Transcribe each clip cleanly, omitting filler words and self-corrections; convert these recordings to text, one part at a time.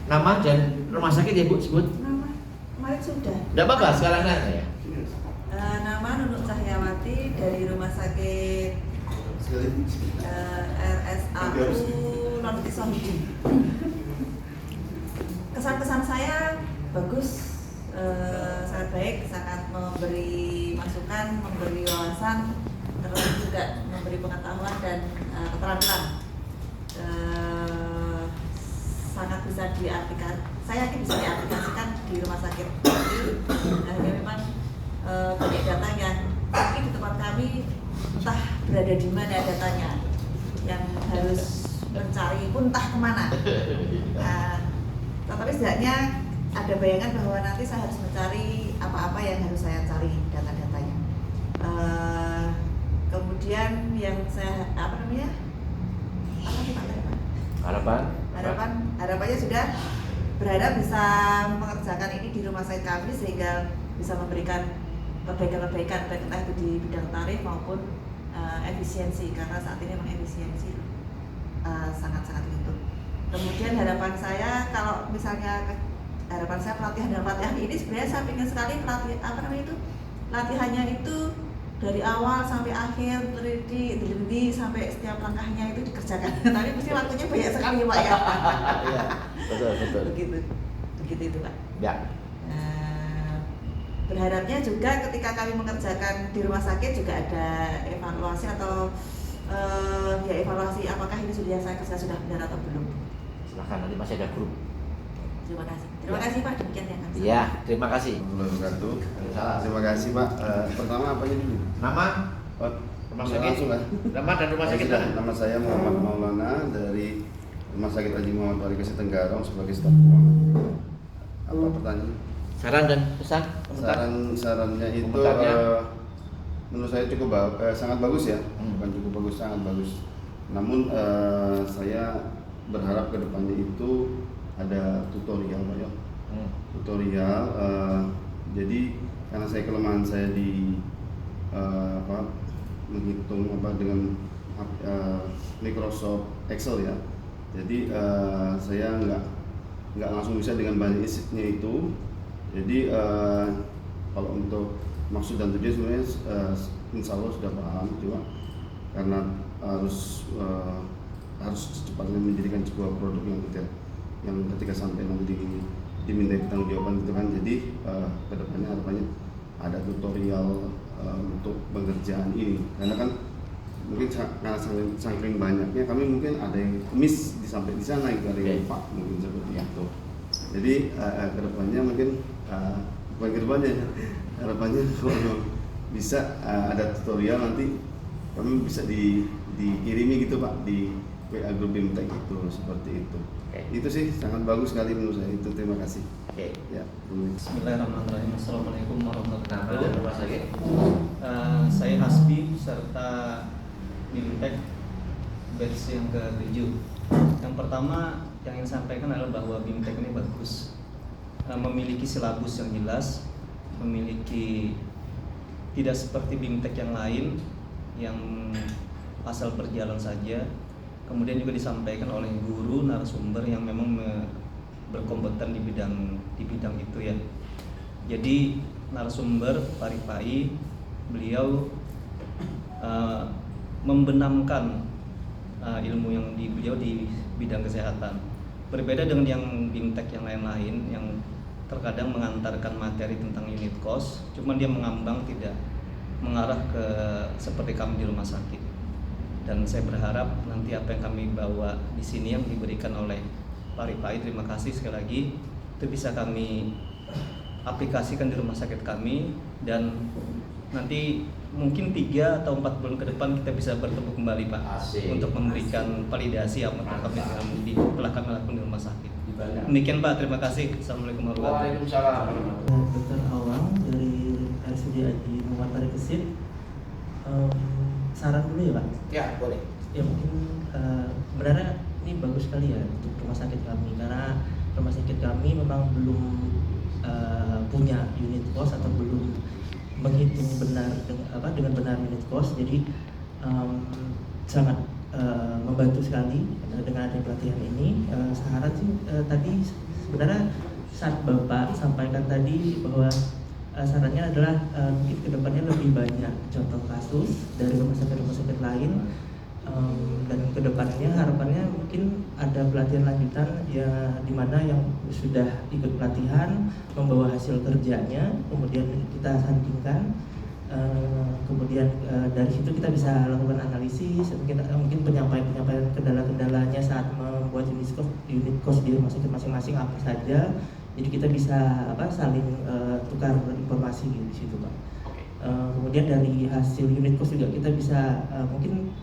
Nama dan rumah sakit ya Bu sebut? Nama kemarin sudah. Tidak apa-apa, sekarang aja ya. Nama Nunuk Cahyawati dari Rumah Sakit RSAU Nonti Sohidi. Kesan-kesan saya bagus, sangat baik, sangat memberi masukan, memberi wawasan, terus juga memberi pengetahuan dan keterampilan. Sangat bisa diaplikasikan, saya yakin bisa diaplikasikan di rumah sakit. Ini memang banyak datanya, tapi di tempat kami entah berada di mana datanya, yang harus mencari pun entah kemana. Tetapi setidaknya ada bayangan bahwa nanti saya harus mencari apa-apa yang harus saya cari data-datanya. Kemudian yang saya harapannya sudah berharap bisa mengerjakan ini di rumah sakit kami sehingga bisa memberikan perbaikan-perbaikan baik entah itu di bidang tarif maupun efisiensi, karena saat ini memang efisiensi sangat-sangat gitu. Kemudian harapan saya kalau misalnya pelatihan ini sebenarnya saya ingin sekali latihannya itu dari awal sampai akhir teliti sampai setiap langkahnya itu dikerjakan. Tapi mesti waktunya banyak sekali Pak ya. Iya, betul. Begitu itu Pak. Ya. Berharapnya juga ketika kami mengerjakan di rumah sakit juga ada evaluasi atau evaluasi apakah ini saya kerja sudah benar atau belum. Silakan, nanti masih ada grup. Terima kasih Pak, demikian yang kami sampaikan. Iya, terima kasih. Terima kasih Pak. Pertama apanya dulu? Nama, rumah sakit, langsung kan? nama dan rumah sakit. Nama saya Muhammad Maulana dari Rumah Sakit Haji Muhammad Warikasi Tenggarong sebagai staf keuangan. Apa pertanyaan? Saran dan pesan? Sarannya itu menurut saya sangat bagus ya. Bukan cukup bagus, sangat bagus. Namun saya berharap ke depannya itu ada tutorial Pak ya. Tutorial jadi karena kelemahan saya di menghitung dengan Microsoft Excel ya. Jadi saya nggak langsung bisa dengan banyak sheet-nya itu. Jadi kalau untuk maksud dan tujuan sebenarnya insya Allah sudah paham, cuma karena harus secepatnya menjadikan sebuah produk yang ketika sampai nanti diminta pertanggungjawaban gitu kan. Jadi kedepannya harapannya ada tutorial untuk pengerjaan ini, karena kan mungkin karena saking banyaknya kami mungkin ada yang miss sampai di sana gitu, ada yang lupa mungkin seperti itu. Jadi kedepannya mungkin bukan kedepannya, harapannya kalau bisa ada tutorial nanti kami bisa dikirimi gitu Pak di WA grup BIMTEK itu, seperti itu. Itu sih sangat bagus sekali menurut saya itu. Terima kasih. Ya. Bismillahirrahmanirrahim. Assalamualaikum warahmatullahi wabarakatuh. Saya Hasbi serta BIMTEK batch yang ke-7. Yang pertama yang ingin sampaikan adalah bahwa BIMTEK ini bagus, memiliki silabus yang jelas, memiliki tidak seperti BIMTEK yang lain yang asal berjalan saja. Kemudian juga disampaikan oleh guru narasumber yang memang berkompeten di bidang itu ya. Jadi narasumber Pak Rifai, beliau membenamkan ilmu yang beliau di bidang kesehatan. Berbeda dengan yang BIMTEK yang lain-lain yang terkadang mengantarkan materi tentang unit cost, cuman dia mengambang tidak mengarah ke seperti kami di rumah sakit. Dan saya berharap nanti apa yang kami bawa di sini yang diberikan oleh Pak Rifai, terima kasih sekali lagi, itu bisa kami aplikasikan di rumah sakit kami, dan nanti mungkin 3 atau 4 bulan ke depan kita bisa bertemu kembali Pak. Asik. Untuk memberikan validasi apa yang kami telah kami lakukan di rumah sakit. Demikian Pak, terima kasih. Assalamualaikum warahmatullahi wabarakatuh. Dr. Awang dari RSUD Haji Muhammad Warikasi. Saran dulu ya Pak? Ya, boleh. Ya mungkin sebenarnya ini bagus sekali ya untuk rumah sakit kami, karena rumah sakit kami memang belum punya unit cost atau belum menghitung dengan benar unit cost. Jadi sangat membantu sekali dengan adanya pelatihan ini. Saran sih tadi sebenarnya saat Bapak sampaikan tadi bahwa sarannya adalah mungkin kedepannya lebih banyak contoh kasus dari rumah sakit lain, dan kedepannya harapannya mungkin ada pelatihan lanjutan ya, di mana yang sudah ikut pelatihan membawa hasil kerjanya kemudian kita sandingkan, kemudian dari situ kita bisa lakukan analisis, mungkin penyampaian kendala-kendalanya saat membuat unit cost di rumah sakit masing-masing apa saja. Jadi kita bisa saling tukar informasi gitu di situ, Pak. Kemudian dari hasil unit cost juga kita bisa mungkin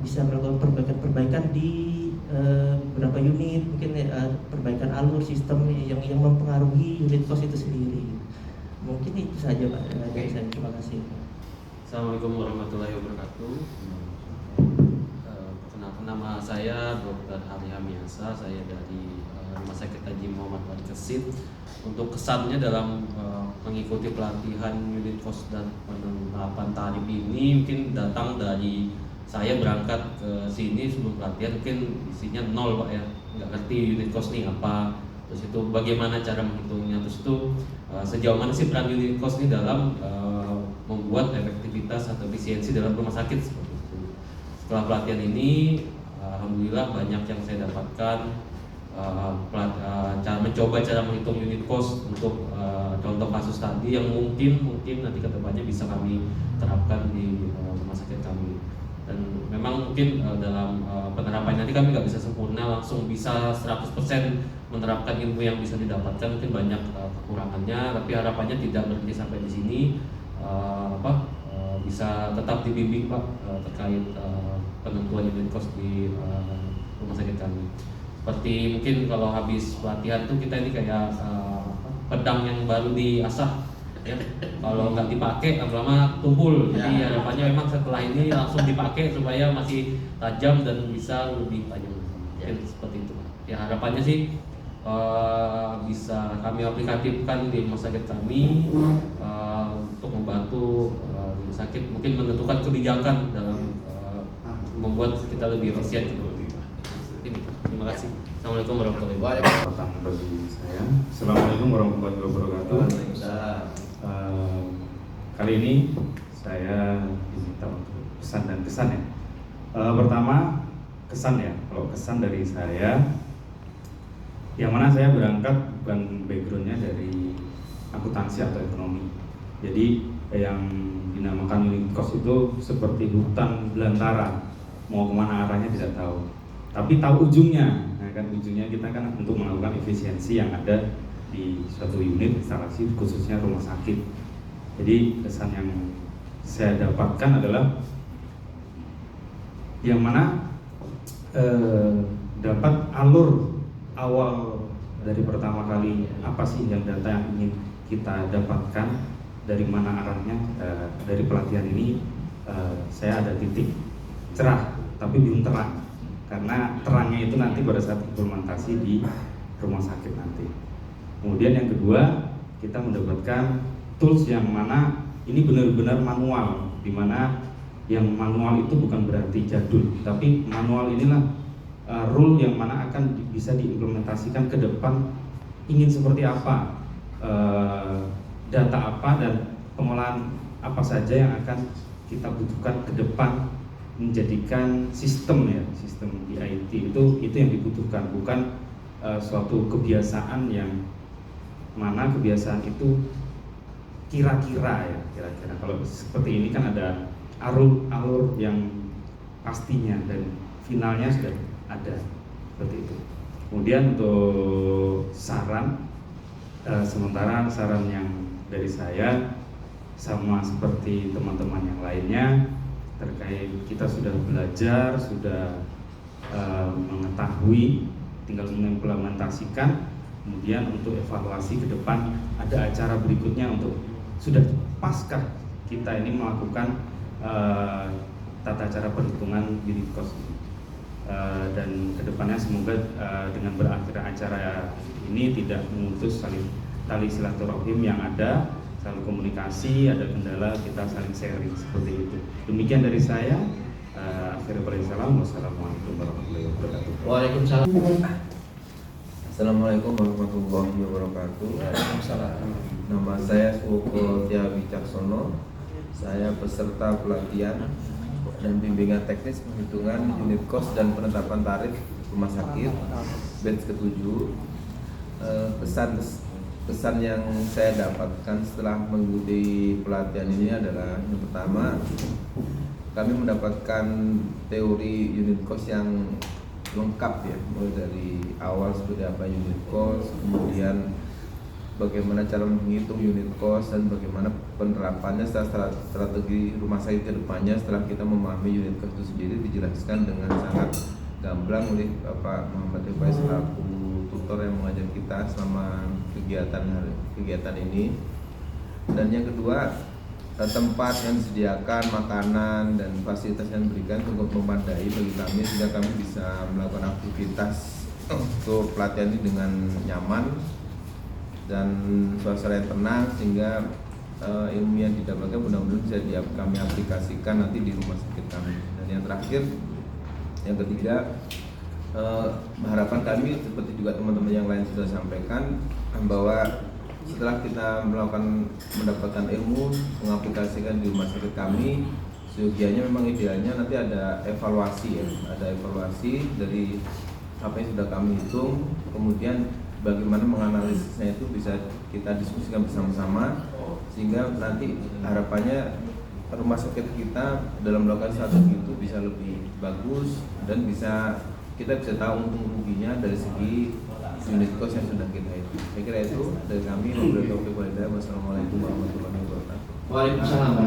bisa melakukan perbaikan di beberapa unit, mungkin perbaikan alur sistem yang mempengaruhi unit cost itu sendiri. Mungkin itu saja, Pak. Dari saya, terima kasih. Assalamualaikum warahmatullahi wabarakatuh. Perkenalkan, nama saya Dr. Hari Hamiasa. Saya dari Rumah Sakit Haji Muhammad Barkesit. Untuk kesannya dalam mengikuti pelatihan unit cost dan penerapan tarif ini, mungkin datang dari saya berangkat ke sini sebelum pelatihan mungkin isinya nol, Pak, ya, nggak ngerti unit cost ini apa, terus itu bagaimana cara menghitungnya, terus itu sejauh mana sih peran unit cost ini dalam membuat efektivitas atau efisiensi dalam rumah sakit seperti itu. Setelah pelatihan ini, alhamdulillah banyak yang saya dapatkan. Mencoba cara menghitung unit cost untuk contoh kasus tadi yang mungkin nanti kedepannya bisa kami terapkan di rumah sakit kami. Dan memang mungkin dalam penerapan nanti kami nggak bisa sempurna langsung bisa 100% menerapkan ilmu yang bisa didapatkan, mungkin banyak kekurangannya, tapi harapannya tidak berhenti sampai di sini, bisa tetap dibimbing, Pak, terkait penentuan unit cost di rumah sakit kami. Seperti mungkin kalau habis pelatihan tuh kita ini kayak pedang yang baru diasah, ya. Kalau nggak dipakai lama-lama tumpul. Jadi harapannya memang setelah ini langsung dipakai supaya masih tajam dan bisa lebih tajam. Mungkin seperti itu. Ya harapannya sih bisa kami aplikatifkan di rumah sakit kami untuk membantu rumah sakit mungkin menentukan kebijakan dalam membuat kita lebih efisien. Terima kasih. Assalamualaikum warahmatullahi wabarakatuh. Pertama bagi saya, Assalamualaikum warahmatullahi wabarakatuh. Kali ini saya diminta untuk pesan dan kesan, ya. Pertama kesan, ya. Kalau kesan dari saya, yang mana saya berangkat bukan backgroundnya dari akuntansi atau ekonomi. Jadi yang dinamakan unit cost itu seperti hutan belantara, mau kemana arahnya tidak tahu. Tapi tahu ujungnya, nah kan ujungnya kita kan untuk melakukan efisiensi yang ada di suatu unit instalasi khususnya rumah sakit. Jadi kesan yang saya dapatkan adalah yang mana dapat alur awal dari pertama kali apa sih yang data yang ingin kita dapatkan, dari mana arahnya. Dari pelatihan ini saya ada titik cerah tapi belum terang, karena terangnya itu nanti pada saat implementasi di rumah sakit nanti. Kemudian yang kedua, kita mendapatkan tools yang mana ini benar-benar manual, di mana yang manual itu bukan berarti jadul, tapi manual inilah rule yang mana akan bisa diimplementasikan ke depan, ingin seperti apa, data apa dan pengolahan apa saja yang akan kita butuhkan ke depan, menjadikan sistem di IT itu yang dibutuhkan, bukan suatu kebiasaan yang mana kebiasaan itu kira-kira. Kalau seperti ini kan ada alur yang pastinya dan finalnya sudah ada, seperti itu. Kemudian untuk saran, sementara saran yang dari saya sama seperti teman-teman yang lainnya, terkait kita sudah belajar, sudah mengetahui, tinggal mengimplementasikan. Kemudian untuk evaluasi ke depan ada acara berikutnya untuk sudah paskah kita ini melakukan tata cara perhitungan unit cost, dan kedepannya semoga dengan berakhir acara ini tidak memutus tali silaturahim yang ada, saling komunikasi, ada kendala kita saling sharing, seperti itu. Demikian dari saya. Akhirnya wassalamualaikum warahmatullahi wabarakatuh. Waalaikumsalam. Assalamualaikum warahmatullahi wabarakatuh. Nama saya Suko Tia Wicaksono. Saya peserta pelatihan dan bimbingan teknis penghitungan unit cost dan penetapan tarif rumah sakit batch ke-7. Pesan yang saya dapatkan setelah mengikuti pelatihan ini adalah yang pertama, kami mendapatkan teori unit cost yang lengkap ya, mulai dari awal seperti apa unit cost, kemudian bagaimana cara menghitung unit cost dan bagaimana penerapannya setelah strategi rumah sakit ke depannya setelah kita memahami unit cost itu sendiri, dijelaskan dengan sangat gamblang oleh Bapak Muhammad Rifai selaku tutor yang mengajar kita selama kegiatan ini. Dan yang kedua, tempat yang disediakan, makanan dan fasilitas yang diberikan cukup memadai bagi kami sehingga kami bisa melakukan aktivitas untuk pelatihan ini dengan nyaman dan suasana yang tenang, sehingga ilmu yang didapatkan mudah-mudahan bisa kami aplikasikan nanti di rumah sakit kami. Dan yang terakhir, yang ketiga, harapan kami seperti juga teman-teman yang lain sudah sampaikan bahwa setelah kita mendapatkan ilmu, mengaplikasikan di rumah sakit kami, seyogianya memang idealnya nanti ada evaluasi ya, ada evaluasi dari apa yang sudah kami hitung, kemudian bagaimana menganalisisnya itu bisa kita diskusikan bersama-sama, sehingga nanti harapannya rumah sakit kita dalam melakukan strategi itu bisa lebih bagus dan kita bisa tahu untung ruginya dari segi unit cost yang sudah kita hitung. Saya kira itu dari kami. Wassalamualaikum warahmatullahi wabarakatuh. Waalaikumsalam.